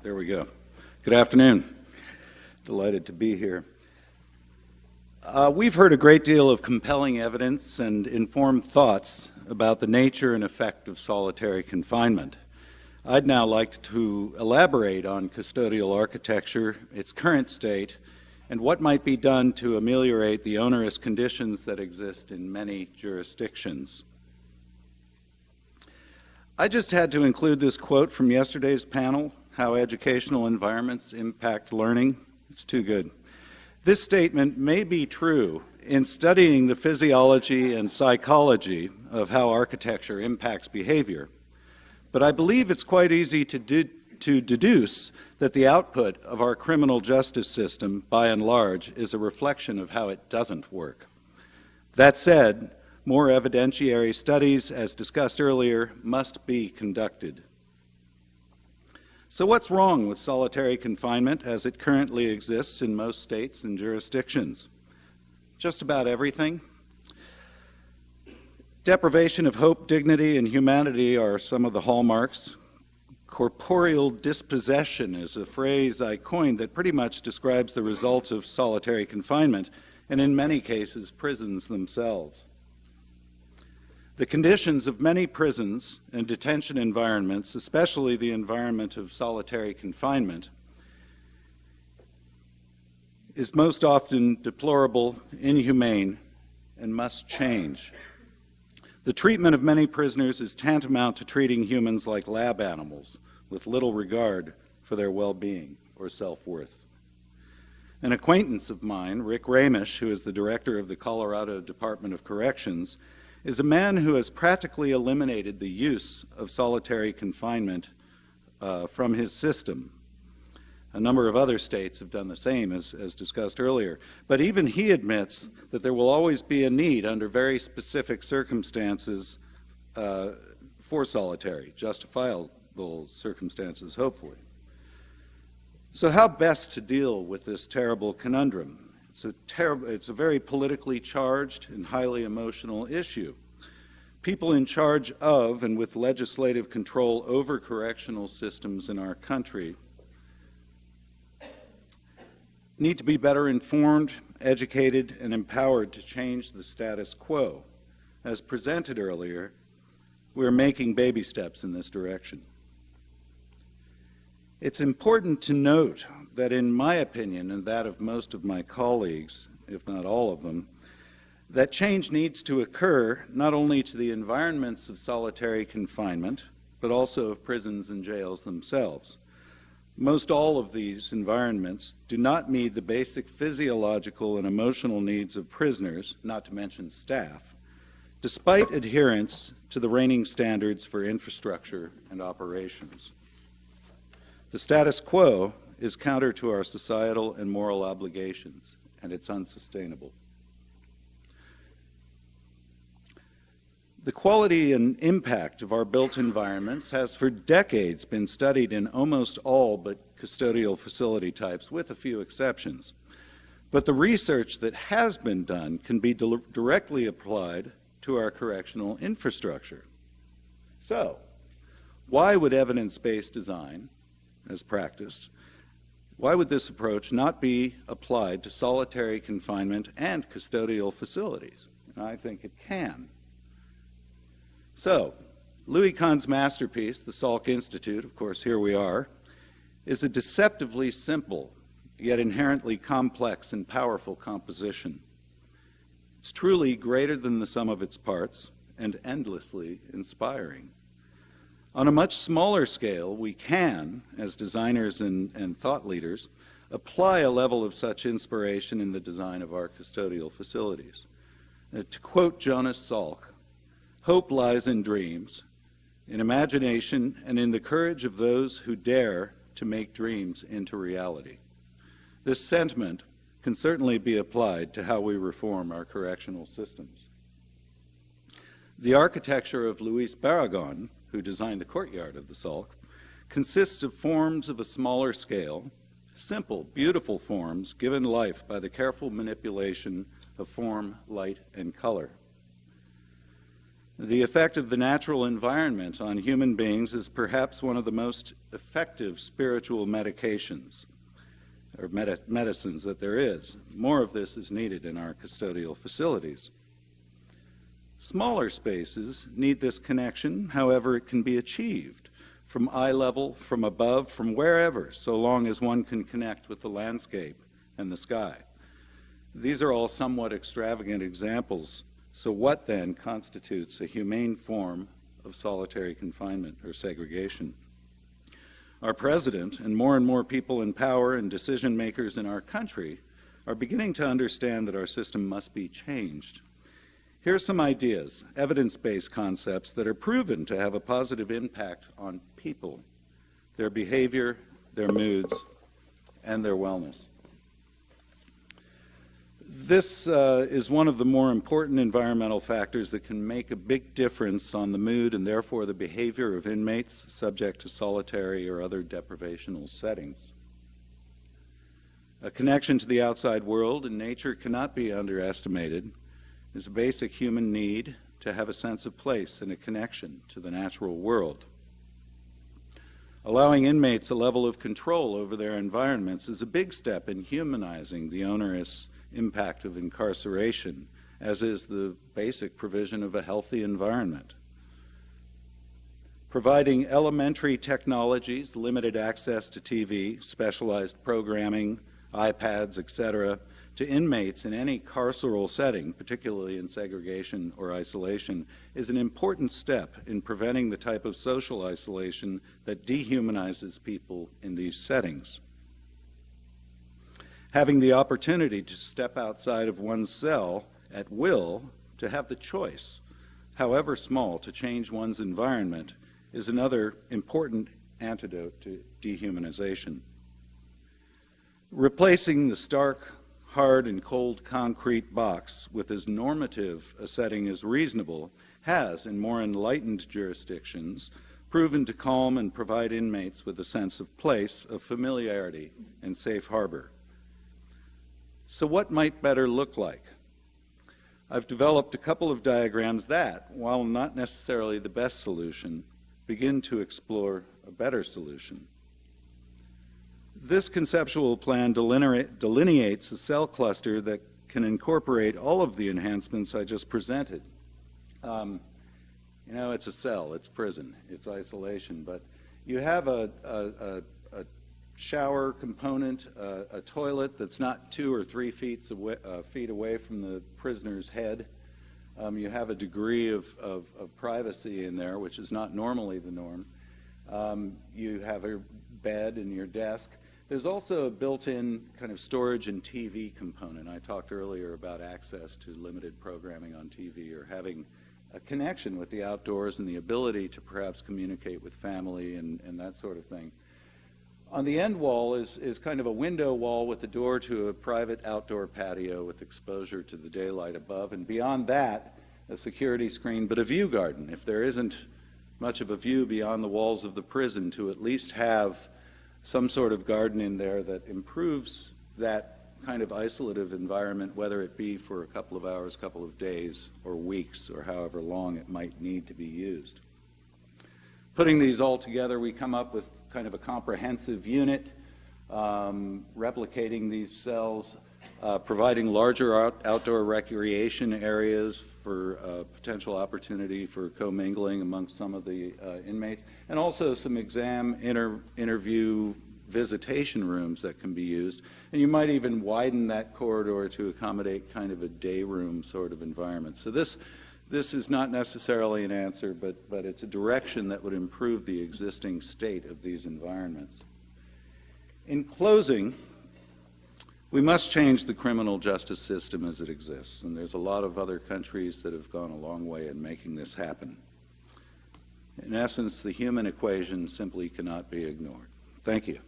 There we go. Good afternoon. Delighted to be here. We've heard a great deal of compelling evidence and informed thoughts about the nature and effect of solitary confinement. I'd now like to elaborate on custodial architecture, its current state, and what might be done to ameliorate the onerous conditions that exist in many jurisdictions. I just had to include this quote from yesterday's panel, How Educational Environments Impact Learning. It's too good. This statement may be true in studying the physiology and psychology of how architecture impacts behavior, but I believe it's quite easy to deduce that the output of our criminal justice system, by and large, is a reflection of how it doesn't work. That said, more evidentiary studies, as discussed earlier, must be conducted. So what's wrong with solitary confinement as it currently exists in most states and jurisdictions? Just about everything. Deprivation of hope, dignity, and humanity are some of the hallmarks. Corporeal dispossession is a phrase I coined that pretty much describes the results of solitary confinement, and in many cases, prisons themselves. The conditions of many prisons and detention environments, especially the environment of solitary confinement, is most often deplorable, inhumane, and must change. The treatment of many prisoners is tantamount to treating humans like lab animals, with little regard for their well-being or self-worth. An acquaintance of mine, Rick Ramish, who is the director of the Colorado Department of Corrections, is a man who has practically eliminated the use of solitary confinement from his system. A number of other states have done the same, as discussed earlier. But even he admits that there will always be a need under very specific circumstances for solitary, justifiable circumstances, hopefully. So how best to deal with this terrible conundrum? It's a very politically charged and highly emotional issue. People in charge of and with legislative control over correctional systems in our country need to be better informed, educated, and empowered to change the status quo. As presented earlier, we're making baby steps in this direction. It's important to note that in my opinion, and that of most of my colleagues, if not all of them, that change needs to occur not only to the environments of solitary confinement, but also of prisons and jails themselves. Most all of these environments do not meet the basic physiological and emotional needs of prisoners, not to mention staff, despite adherence to the reigning standards for infrastructure and operations. The status quo is counter to our societal and moral obligations, and it's unsustainable. The quality and impact of our built environments has for decades been studied in almost all but custodial facility types, with a few exceptions. But the research that has been done can be directly applied to our correctional infrastructure. So, why would evidence-based design, as practiced, why would this approach not be applied to solitary confinement and custodial facilities? And I think it can. So, Louis Kahn's masterpiece, the Salk Institute, of course here we are, is a deceptively simple, yet inherently complex and powerful composition. It's truly greater than the sum of its parts and endlessly inspiring. On a much smaller scale, we can, as designers and thought leaders, apply a level of such inspiration in the design of our custodial facilities. To quote Jonas Salk, "Hope lies in dreams, in imagination, and in the courage of those who dare to make dreams into reality." This sentiment can certainly be applied to how we reform our correctional systems. The architecture of Luis Barragán, who designed the courtyard of the Salk, consists of forms of a smaller scale, simple, beautiful forms given life by the careful manipulation of form, light, and color. The effect of the natural environment on human beings is perhaps one of the most effective spiritual medications or medicines that there is. More of this is needed in our custodial facilities. Smaller spaces need this connection, however it can be achieved, from eye level, from above, from wherever, so long as one can connect with the landscape and the sky. These are all somewhat extravagant examples. So what then constitutes a humane form of solitary confinement or segregation? Our president and more people in power and decision makers in our country are beginning to understand that our system must be changed. Here are some ideas, evidence-based concepts that are proven to have a positive impact on people, their behavior, their moods, and their wellness. This is one of the more important environmental factors that can make a big difference on the mood and therefore the behavior of inmates subject to solitary or other deprivational settings. A connection to the outside world and nature cannot be underestimated. It's a basic human need to have a sense of place and a connection to the natural world. Allowing inmates a level of control over their environments is a big step in humanizing the onerous impact of incarceration, as is the basic provision of a healthy environment. Providing elementary technologies, limited access to TV, specialized programming, iPads, etc., to inmates in any carceral setting, particularly in segregation or isolation, is an important step in preventing the type of social isolation that dehumanizes people in these settings. Having the opportunity to step outside of one's cell at will, to have the choice, however small, to change one's environment is another important antidote to dehumanization. Replacing the stark, hard, and cold concrete box with as normative a setting as reasonable has, in more enlightened jurisdictions, proven to calm and provide inmates with a sense of place, of familiarity, and safe harbor. So what might better look like? I've developed a couple of diagrams that, while not necessarily the best solution, begin to explore a better solution. This conceptual plan delineates a cell cluster that can incorporate all of the enhancements I just presented. It's a cell, it's prison, it's isolation, but you have a shower component, a toilet that's not 2 or 3 feet away from the prisoner's head. You have a degree of privacy in there, which is not normally the norm. You have a bed and your desk. There's also a built-in kind of storage and TV component. I talked earlier about access to limited programming on TV or having a connection with the outdoors and the ability to perhaps communicate with family and that sort of thing. On the end wall is kind of a window wall with a door to a private outdoor patio with exposure to the daylight above, and beyond that, a security screen, but a view garden. If there isn't much of a view beyond the walls of the prison, to at least have some sort of garden in there that improves that kind of isolative environment, whether it be for a couple of hours, couple of days, or weeks, or however long it might need to be used. Putting these all together, we come up with kind of a comprehensive unit, replicating these cells, providing larger outdoor recreation areas for potential opportunity for commingling amongst some of the inmates, and also some exam interview visitation rooms that can be used. And you might even widen that corridor to accommodate kind of a day room sort of environment. So this is not necessarily an answer, but it's a direction that would improve the existing state of these environments. In closing, we must change the criminal justice system as it exists, and there's a lot of other countries that have gone a long way in making this happen. In essence, the human equation simply cannot be ignored. Thank you.